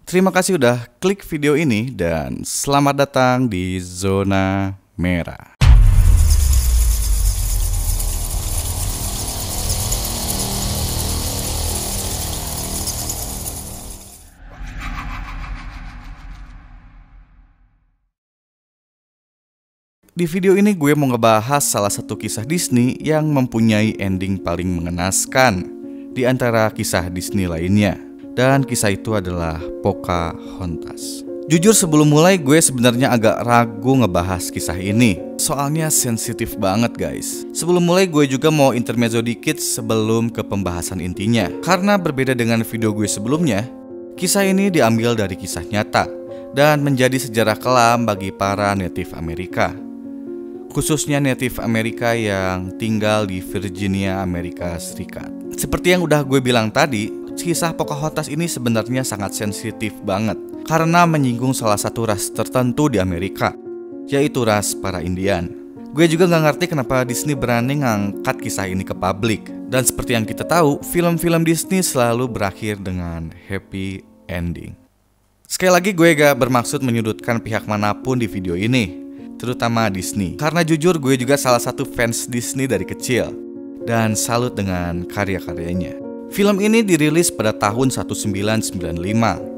Terima kasih udah klik video ini dan selamat datang di Zona Merah. Di video ini gue mau ngebahas salah satu kisah Disney yang mempunyai ending paling mengenaskan di antara kisah Disney lainnya. Dan kisah itu adalah Pocahontas. Jujur sebelum mulai gue sebenarnya agak ragu ngebahas kisah ini. Soalnya sensitif banget guys. Sebelum mulai gue juga mau intermezzo dikit sebelum ke pembahasan intinya. Karena berbeda dengan video gue sebelumnya, kisah ini diambil dari kisah nyata dan menjadi sejarah kelam bagi para Native Amerika. Khususnya Native Amerika yang tinggal di Virginia, Amerika Serikat. Seperti yang udah gue bilang tadi, kisah Pocahontas ini sebenarnya sangat sensitif banget karena menyinggung salah satu ras tertentu di Amerika, yaitu ras para Indian. Gue juga gak ngerti kenapa Disney berani ngangkat kisah ini ke publik. Dan seperti yang kita tahu, film-film Disney selalu berakhir dengan happy ending. Sekali lagi gue gak bermaksud menyudutkan pihak manapun di video ini, terutama Disney. Karena jujur gue juga salah satu fans Disney dari kecil dan salut dengan karya-karyanya. Film ini dirilis pada tahun 1995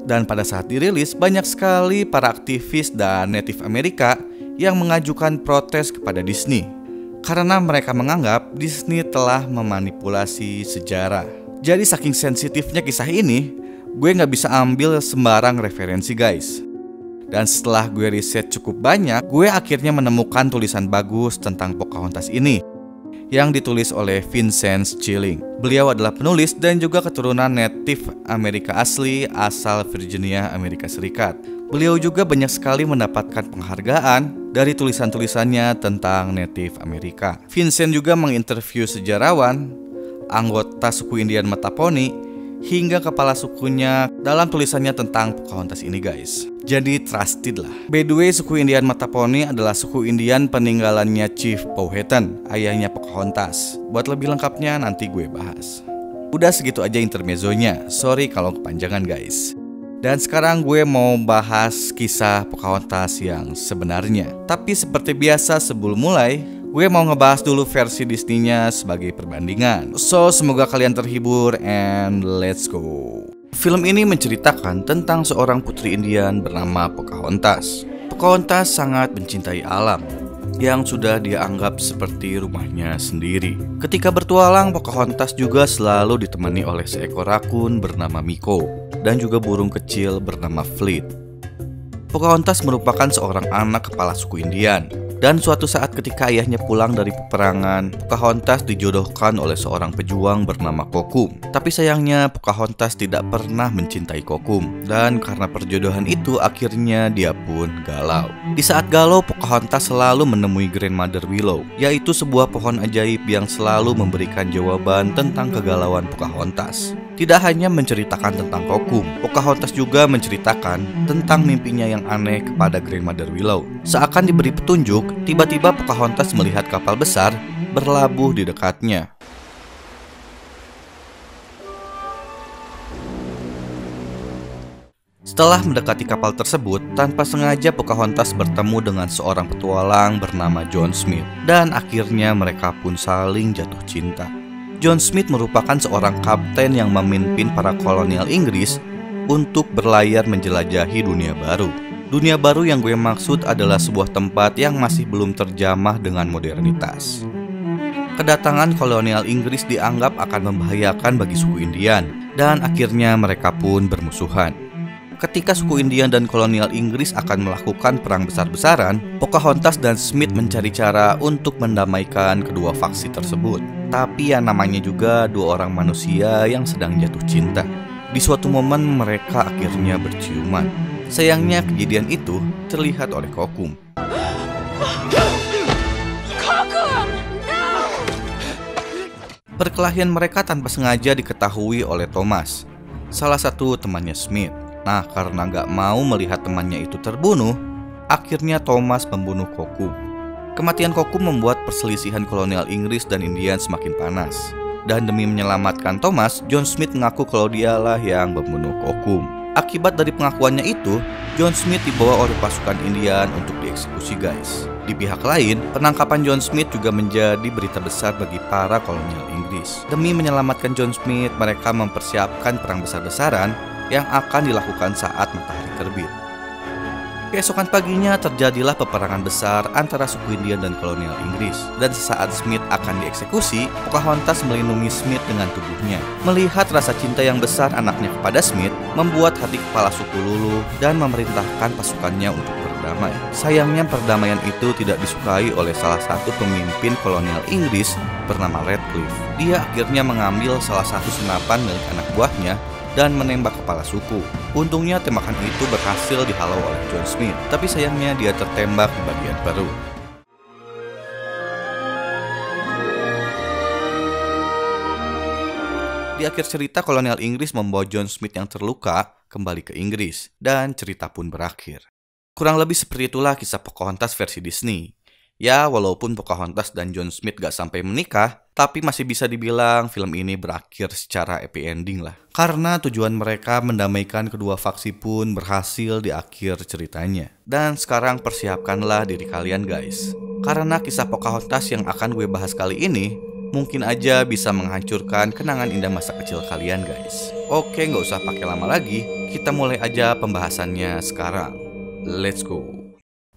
dan pada saat dirilis banyak sekali para aktivis dan Native Amerika yang mengajukan protes kepada Disney karena mereka menganggap Disney telah memanipulasi sejarah. Jadi saking sensitifnya kisah ini, gue gak bisa ambil sembarang referensi guys. Dan setelah gue riset cukup banyak, gue akhirnya menemukan tulisan bagus tentang Pocahontas ini yang ditulis oleh Vincent Schilling. Beliau adalah penulis dan juga keturunan Native Amerika asli asal Virginia, Amerika Serikat. Beliau juga banyak sekali mendapatkan penghargaan dari tulisan-tulisannya tentang Native Amerika. Vincent juga menginterview sejarawan, anggota suku Indian Mattaponi, hingga kepala sukunya dalam tulisannya tentang Pocahontas ini guys. Jadi trusted lah. By the way, suku Indian Mattaponi adalah suku Indian peninggalannya Chief Powhatan, ayahnya Pocahontas. Buat lebih lengkapnya nanti gue bahas. Udah segitu aja intermezzonya. Sorry kalau kepanjangan guys. Dan sekarang gue mau bahas kisah Pocahontas yang sebenarnya. Tapi seperti biasa sebelum mulai, gue mau ngebahas dulu versi Disney-nya sebagai perbandingan. So, semoga kalian terhibur and let's go. Film ini menceritakan tentang seorang putri Indian bernama Pocahontas. Pocahontas sangat mencintai alam yang sudah dia anggap seperti rumahnya sendiri. Ketika bertualang, Pocahontas juga selalu ditemani oleh seekor rakun bernama Miko dan juga burung kecil bernama Fleet. Pocahontas merupakan seorang anak kepala suku Indian. Dan suatu saat ketika ayahnya pulang dari peperangan, Pocahontas dijodohkan oleh seorang pejuang bernama Kokum. Tapi sayangnya Pocahontas tidak pernah mencintai Kokum. Dan karena perjodohan itu akhirnya dia pun galau. Di saat galau, Pocahontas selalu menemui Grandmother Willow, yaitu sebuah pohon ajaib yang selalu memberikan jawaban tentang kegalauan Pocahontas. Tidak hanya menceritakan tentang Kokum, Pocahontas juga menceritakan tentang mimpinya yang aneh kepada Grandmother Willow. Seakan diberi petunjuk, tiba-tiba Pocahontas melihat kapal besar berlabuh di dekatnya. Setelah mendekati kapal tersebut, tanpa sengaja Pocahontas bertemu dengan seorang petualang bernama John Smith. Dan akhirnya mereka pun saling jatuh cinta. John Smith merupakan seorang kapten yang memimpin para kolonial Inggris untuk berlayar menjelajahi dunia baru. Dunia baru yang gue maksud adalah sebuah tempat yang masih belum terjamah dengan modernitas. Kedatangan kolonial Inggris dianggap akan membahayakan bagi suku Indian, dan akhirnya mereka pun bermusuhan. Ketika suku Indian dan kolonial Inggris akan melakukan perang besar-besaran, Pocahontas dan Smith mencari cara untuk mendamaikan kedua faksi tersebut. Tapi yang namanya juga dua orang manusia yang sedang jatuh cinta. Di suatu momen mereka akhirnya berciuman. Sayangnya kejadian itu terlihat oleh Kokum. Perkelahian mereka tanpa sengaja diketahui oleh Thomas, salah satu temannya Smith. Nah, karena gak mau melihat temannya itu terbunuh, akhirnya Thomas membunuh Kokum. Kematian Kokum membuat perselisihan kolonial Inggris dan Indian semakin panas. Dan demi menyelamatkan Thomas, John Smith mengaku kalau dialah yang membunuh Kokum. Akibat dari pengakuannya itu, John Smith dibawa oleh pasukan Indian untuk dieksekusi guys. Di pihak lain, penangkapan John Smith juga menjadi berita besar bagi para kolonial Inggris. Demi menyelamatkan John Smith, mereka mempersiapkan perang besar-besaran yang akan dilakukan saat matahari terbit. Keesokan paginya terjadilah peperangan besar antara suku Indian dan kolonial Inggris. Dan sesaat Smith akan dieksekusi, Pocahontas melindungi Smith dengan tubuhnya. Melihat rasa cinta yang besar anaknya kepada Smith, membuat hati kepala suku luluh dan memerintahkan pasukannya untuk berdamai. Sayangnya perdamaian itu tidak disukai oleh salah satu pemimpin kolonial Inggris bernama Radcliffe. Dia akhirnya mengambil salah satu senapan milik anak buahnya dan menembak kepala suku. Untungnya tembakan itu berhasil dihalau oleh John Smith, tapi sayangnya dia tertembak di bagian perut. Di akhir cerita, kolonial Inggris membawa John Smith yang terluka kembali ke Inggris, dan cerita pun berakhir. Kurang lebih seperti itulah kisah Pocahontas versi Disney. Ya, walaupun Pocahontas dan John Smith gak sampai menikah, tapi masih bisa dibilang film ini berakhir secara happy ending lah. Karena tujuan mereka mendamaikan kedua faksi pun berhasil di akhir ceritanya. Dan sekarang persiapkanlah diri kalian guys. Karena kisah Pocahontas yang akan gue bahas kali ini, mungkin aja bisa menghancurkan kenangan indah masa kecil kalian guys. Oke, gak usah pakai lama lagi, kita mulai aja pembahasannya sekarang. Let's go.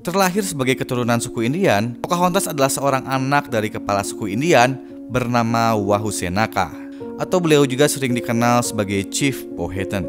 Terlahir sebagai keturunan suku Indian, Pocahontas adalah seorang anak dari kepala suku Indian bernama Wahussenaka, atau beliau juga sering dikenal sebagai Chief Powhatan.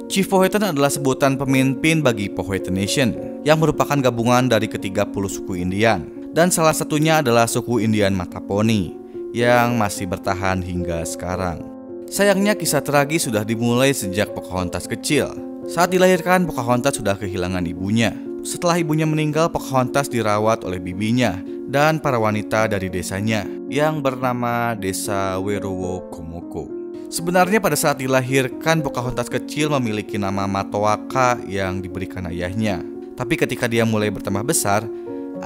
Chief Powhatan adalah sebutan pemimpin bagi Powhatan Nation, yang merupakan gabungan dari ke-30 suku Indian, dan salah satunya adalah suku Indian Mattaponi, yang masih bertahan hingga sekarang. Sayangnya kisah tragis sudah dimulai sejak Pocahontas kecil. Saat dilahirkan, Pocahontas sudah kehilangan ibunya. Setelah ibunya meninggal, Pocahontas dirawat oleh bibinya dan para wanita dari desanya yang bernama Desa Werowokomoko. Sebenarnya pada saat dilahirkan, Pocahontas kecil memiliki nama Matoaka yang diberikan ayahnya. Tapi ketika dia mulai bertambah besar,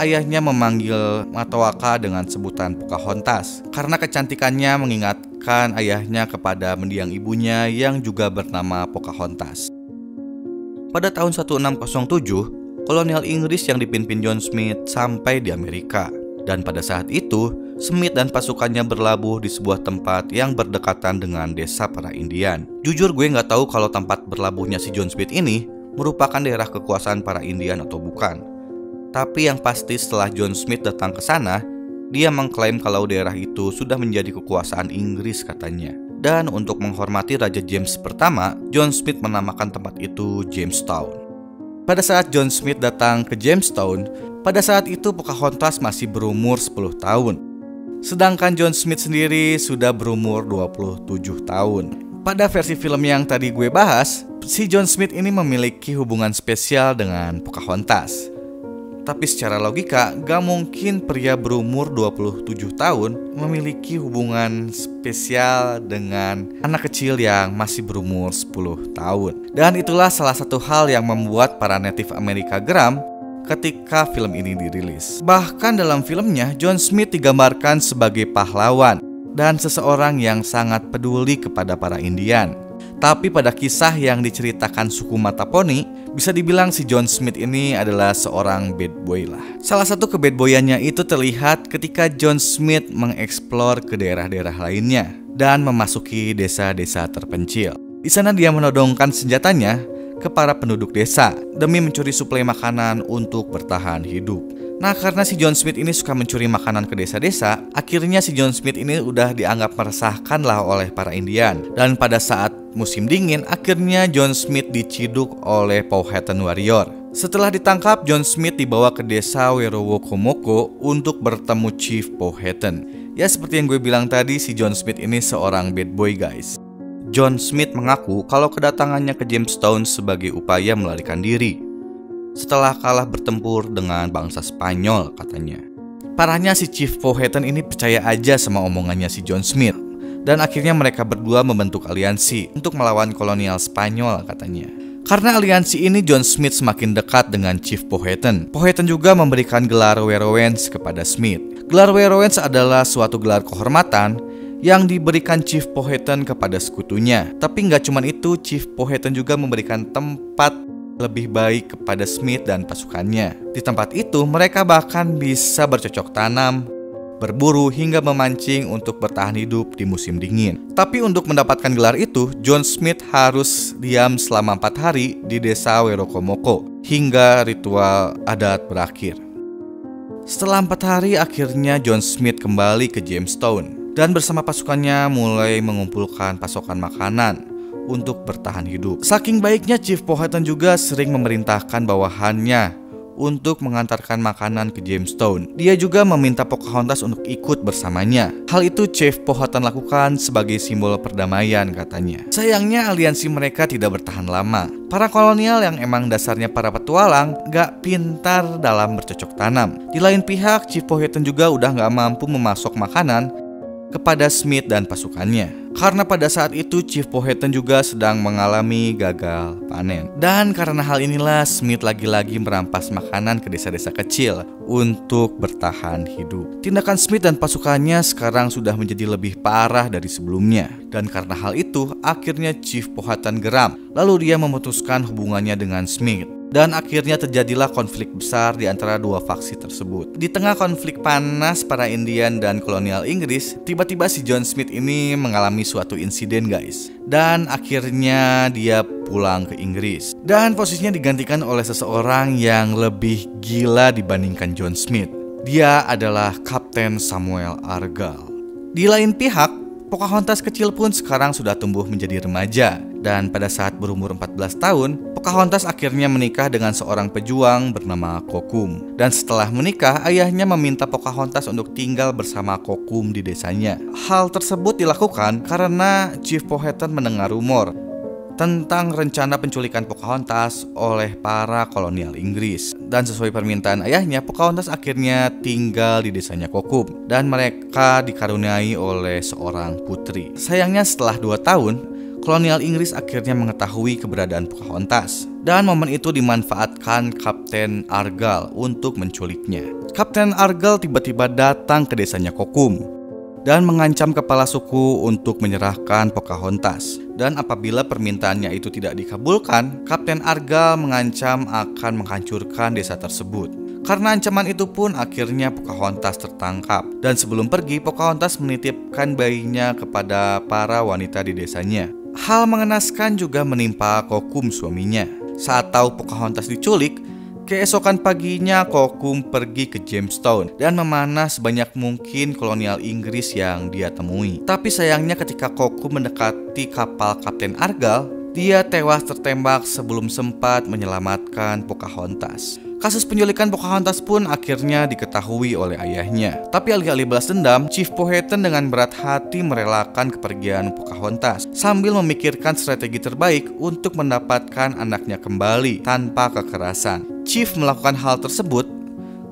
ayahnya memanggil Matoaka dengan sebutan Pocahontas karena kecantikannya mengingatkan ayahnya kepada mendiang ibunya yang juga bernama Pocahontas. Pada tahun 1607, kolonial Inggris yang dipimpin John Smith sampai di Amerika. Dan pada saat itu, Smith dan pasukannya berlabuh di sebuah tempat yang berdekatan dengan desa para Indian. Jujur gue nggak tahu kalau tempat berlabuhnya si John Smith ini merupakan daerah kekuasaan para Indian atau bukan. Tapi yang pasti setelah John Smith datang ke sana, dia mengklaim kalau daerah itu sudah menjadi kekuasaan Inggris katanya. Dan untuk menghormati Raja James pertama, John Smith menamakan tempat itu Jamestown. Pada saat John Smith datang ke Jamestown, pada saat itu Pocahontas masih berumur 10 tahun. Sedangkan John Smith sendiri sudah berumur 27 tahun. Pada versi film yang tadi gue bahas, si John Smith ini memiliki hubungan spesial dengan Pocahontas. Tapi secara logika, gak mungkin pria berumur 27 tahun memiliki hubungan spesial dengan anak kecil yang masih berumur 10 tahun. Dan itulah salah satu hal yang membuat para Native Amerika geram ketika film ini dirilis. Bahkan dalam filmnya, John Smith digambarkan sebagai pahlawan dan seseorang yang sangat peduli kepada para Indian. Tapi pada kisah yang diceritakan suku Mattaponi, bisa dibilang si John Smith ini adalah seorang bad boy lah. Salah satu kebadboyannya itu terlihat ketika John Smith mengeksplor ke daerah-daerah lainnya dan memasuki desa-desa terpencil. Di sana dia menodongkan senjatanya ke para penduduk desa demi mencuri suplai makanan untuk bertahan hidup. Nah, karena si John Smith ini suka mencuri makanan ke desa-desa, akhirnya si John Smith ini udah dianggap meresahkan lah oleh para Indian. Dan pada saat musim dingin, akhirnya John Smith diciduk oleh Powhatan warrior. Setelah ditangkap, John Smith dibawa ke desa Werowokomoko untuk bertemu Chief Powhatan. Ya, seperti yang gue bilang tadi, si John Smith ini seorang bad boy guys. John Smith mengaku kalau kedatangannya ke Jamestown sebagai upaya melarikan diri setelah kalah bertempur dengan bangsa Spanyol katanya. Parahnya si Chief Powhatan ini percaya aja sama omongannya si John Smith. Dan akhirnya mereka berdua membentuk aliansi untuk melawan kolonial Spanyol katanya. Karena aliansi ini, John Smith semakin dekat dengan Chief Powhatan. Powhatan juga memberikan gelar Werowance kepada Smith. Gelar Werowance adalah suatu gelar kehormatan yang diberikan Chief Powhatan kepada sekutunya. Tapi nggak cuma itu, Chief Powhatan juga memberikan tempat lebih baik kepada Smith dan pasukannya. Di tempat itu, mereka bahkan bisa bercocok tanam, berburu, hingga memancing untuk bertahan hidup di musim dingin. Tapi untuk mendapatkan gelar itu, John Smith harus diam selama 4 hari di desa Werokomoko hingga ritual adat berakhir. Setelah 4 hari, akhirnya John Smith kembali ke Jamestown dan bersama pasukannya mulai mengumpulkan pasokan makanan untuk bertahan hidup. Saking baiknya, Chief Powhatan juga sering memerintahkan bawahannya untuk mengantarkan makanan ke Jamestown. Dia juga meminta Pocahontas untuk ikut bersamanya. Hal itu Chief Powhatan lakukan sebagai simbol perdamaian, katanya. Sayangnya aliansi mereka tidak bertahan lama. Para kolonial yang emang dasarnya para petualang gak pintar dalam bercocok tanam. Di lain pihak, Chief Powhatan juga udah gak mampu memasok makanan kepada Smith dan pasukannya. Karena pada saat itu Chief Powhatan juga sedang mengalami gagal panen. Dan karena hal inilah Smith lagi-lagi merampas makanan ke desa-desa kecil untuk bertahan hidup. Tindakan Smith dan pasukannya sekarang sudah menjadi lebih parah dari sebelumnya. Dan karena hal itu akhirnya Chief Powhatan geram. Lalu dia memutuskan hubungannya dengan Smith. Dan akhirnya terjadilah konflik besar di antara dua faksi tersebut. Di tengah konflik panas para Indian dan kolonial Inggris, tiba-tiba si John Smith ini mengalami suatu insiden, guys. Dan akhirnya dia pulang ke Inggris. Dan posisinya digantikan oleh seseorang yang lebih gila dibandingkan John Smith. Dia adalah Kapten Samuel Argall. Di lain pihak, Pocahontas kecil pun sekarang sudah tumbuh menjadi remaja. Dan pada saat berumur 14 tahun, Pocahontas akhirnya menikah dengan seorang pejuang bernama Kokum. Dan setelah menikah, ayahnya meminta Pocahontas untuk tinggal bersama Kokum di desanya. Hal tersebut dilakukan karena Chief Powhatan mendengar rumor tentang rencana penculikan Pocahontas oleh para kolonial Inggris. Dan sesuai permintaan ayahnya, Pocahontas akhirnya tinggal di desanya Kokum. Dan mereka dikaruniai oleh seorang putri. Sayangnya setelah 2 tahun, kolonial Inggris akhirnya mengetahui keberadaan Pocahontas. Dan momen itu dimanfaatkan Kapten Argall untuk menculiknya. Kapten Argall tiba-tiba datang ke desanya Kokum dan mengancam kepala suku untuk menyerahkan Pocahontas. Dan apabila permintaannya itu tidak dikabulkan, Kapten Argall mengancam akan menghancurkan desa tersebut. Karena ancaman itu pun akhirnya Pocahontas tertangkap. Dan sebelum pergi, Pocahontas menitipkan bayinya kepada para wanita di desanya. Hal mengenaskan juga menimpa Kokum, suaminya. Saat tahu Pocahontas diculik, keesokan paginya Kokum pergi ke Jamestown dan memanah sebanyak mungkin kolonial Inggris yang dia temui. Tapi sayangnya ketika Kokum mendekati kapal Kapten Argall, dia tewas tertembak sebelum sempat menyelamatkan Pocahontas. Kasus penculikan Pocahontas pun akhirnya diketahui oleh ayahnya. Tapi alih-alih balas dendam, Chief Powhatan dengan berat hati merelakan kepergian Pocahontas sambil memikirkan strategi terbaik untuk mendapatkan anaknya kembali tanpa kekerasan. Chief melakukan hal tersebut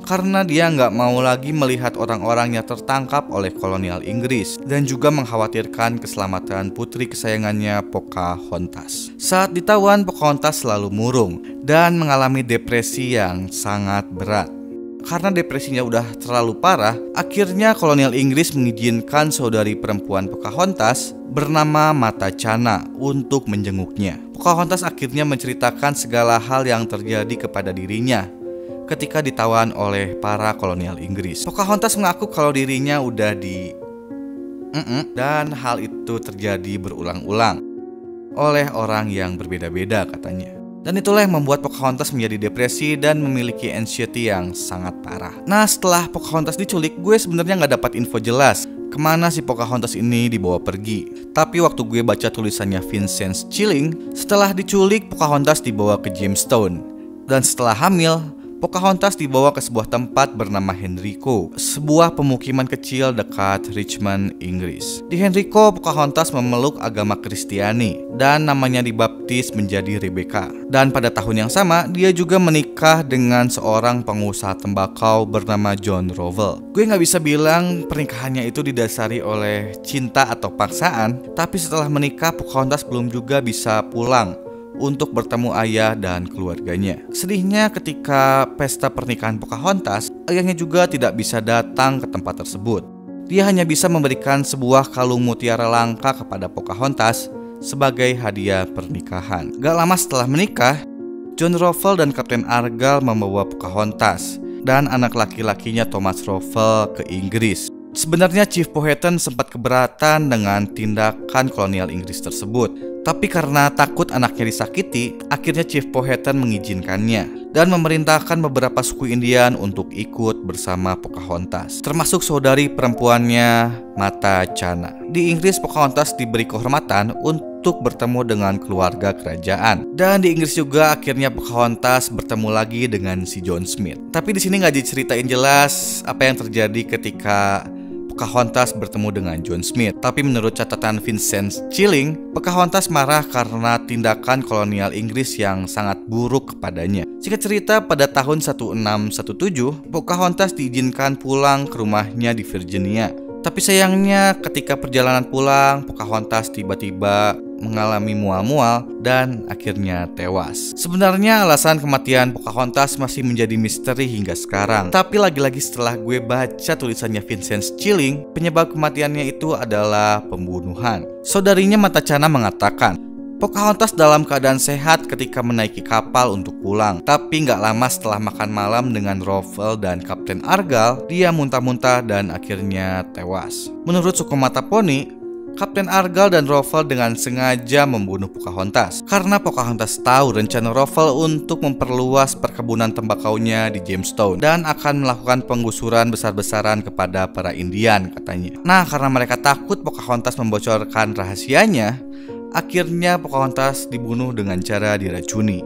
karena dia nggak mau lagi melihat orang-orang yang tertangkap oleh kolonial Inggris dan juga mengkhawatirkan keselamatan putri kesayangannya Pocahontas. Saat ditawan, Pocahontas selalu murung dan mengalami depresi yang sangat berat. Karena depresinya udah terlalu parah, akhirnya kolonial Inggris mengizinkan saudari perempuan Pocahontas bernama Mata Chana untuk menjenguknya. Pocahontas akhirnya menceritakan segala hal yang terjadi kepada dirinya ketika ditawan oleh para kolonial Inggris. Pocahontas mengaku kalau dirinya udah dan hal itu terjadi berulang-ulang oleh orang yang berbeda-beda, katanya. Dan itulah yang membuat Pocahontas menjadi depresi dan memiliki anxiety yang sangat parah. Nah, setelah Pocahontas diculik, gue sebenarnya nggak dapat info jelas kemana si Pocahontas ini dibawa pergi. Tapi waktu gue baca tulisannya Vincent Schilling, setelah diculik Pocahontas dibawa ke Jamestown. Dan setelah hamil, Pocahontas dibawa ke sebuah tempat bernama Henrico, sebuah pemukiman kecil dekat Richmond, Inggris. Di Henrico, Pocahontas memeluk agama Kristiani dan namanya dibaptis menjadi Rebecca. Dan pada tahun yang sama, dia juga menikah dengan seorang pengusaha tembakau bernama John Rowell. Gue gak bisa bilang pernikahannya itu didasari oleh cinta atau paksaan, tapi setelah menikah, Pocahontas belum juga bisa pulang untuk bertemu ayah dan keluarganya. Sedihnya ketika pesta pernikahan Pocahontas, ayahnya juga tidak bisa datang ke tempat tersebut. Dia hanya bisa memberikan sebuah kalung mutiara langka kepada Pocahontas sebagai hadiah pernikahan. Gak lama setelah menikah, John Rowell dan Kapten Argall membawa Pocahontas dan anak laki-lakinya Thomas Rowell ke Inggris. Sebenarnya Chief Powhatan sempat keberatan dengan tindakan kolonial Inggris tersebut, tapi karena takut anaknya disakiti, akhirnya Chief Powhatan mengizinkannya dan memerintahkan beberapa suku Indian untuk ikut bersama Pocahontas, termasuk saudari perempuannya Mata Chana. Di Inggris, Pocahontas diberi kehormatan untuk bertemu dengan keluarga kerajaan, dan di Inggris juga akhirnya Pocahontas bertemu lagi dengan si John Smith. Tapi di sini nggak diceritain jelas apa yang terjadi ketika Pocahontas bertemu dengan John Smith. Tapi menurut catatan Vincent Schilling, Pocahontas marah karena tindakan kolonial Inggris yang sangat buruk kepadanya. Singkat cerita, pada tahun 1617, Pocahontas diizinkan pulang ke rumahnya di Virginia. Tapi sayangnya ketika perjalanan pulang, Pocahontas tiba-tiba mengalami mual-mual dan akhirnya tewas. Sebenarnya alasan kematian Pocahontas masih menjadi misteri hingga sekarang. Tapi lagi-lagi setelah gue baca tulisannya Vincent Schilling, penyebab kematiannya itu adalah pembunuhan. Saudarinya Mata Chana mengatakan, Pocahontas dalam keadaan sehat ketika menaiki kapal untuk pulang. Tapi nggak lama setelah makan malam dengan Rowell dan Kapten Argall, dia muntah-muntah dan akhirnya tewas. Menurut suku Mattaponi, Kapten Argall dan Rowell dengan sengaja membunuh Pocahontas karena Pocahontas tahu rencana Rowell untuk memperluas perkebunan tembakaunya di Jamestown dan akan melakukan penggusuran besar-besaran kepada para Indian, katanya. Nah, karena mereka takut Pocahontas membocorkan rahasianya, akhirnya Pocahontas dibunuh dengan cara diracuni.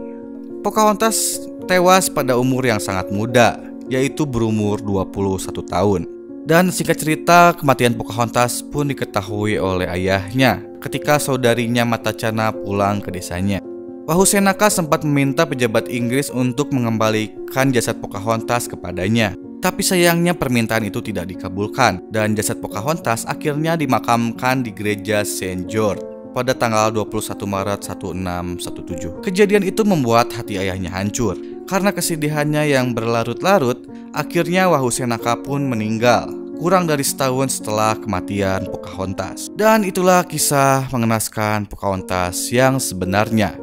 Pocahontas tewas pada umur yang sangat muda, yaitu berumur 21 tahun. Dan singkat cerita, kematian Pocahontas pun diketahui oleh ayahnya ketika saudarinya Mata Chana pulang ke desanya. Wahusenaka sempat meminta pejabat Inggris untuk mengembalikan jasad Pocahontas kepadanya. Tapi sayangnya permintaan itu tidak dikabulkan dan jasad Pocahontas akhirnya dimakamkan di gereja St. George pada tanggal 21 Maret 1617. Kejadian itu membuat hati ayahnya hancur. Karena kesedihannya yang berlarut-larut, akhirnya Wahusenaka pun meninggal kurang dari setahun setelah kematian Pocahontas. Dan itulah kisah mengenaskan Pocahontas yang sebenarnya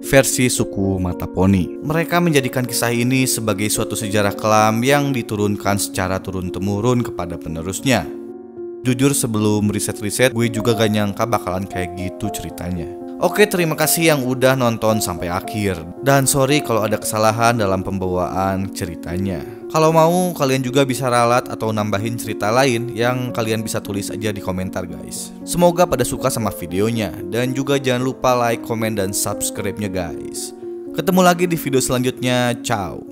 versi suku Mattaponi. Mereka menjadikan kisah ini sebagai suatu sejarah kelam yang diturunkan secara turun-temurun kepada penerusnya. Jujur sebelum riset-riset, gue juga gak nyangka bakalan kayak gitu ceritanya. Oke, terima kasih yang udah nonton sampai akhir. Dan sorry kalau ada kesalahan dalam pembawaan ceritanya. Kalau mau, kalian juga bisa ralat atau nambahin cerita lain yang kalian bisa tulis aja di komentar, guys. Semoga pada suka sama videonya. Dan juga jangan lupa like, komen, dan subscribe-nya, guys. Ketemu lagi di video selanjutnya. Ciao.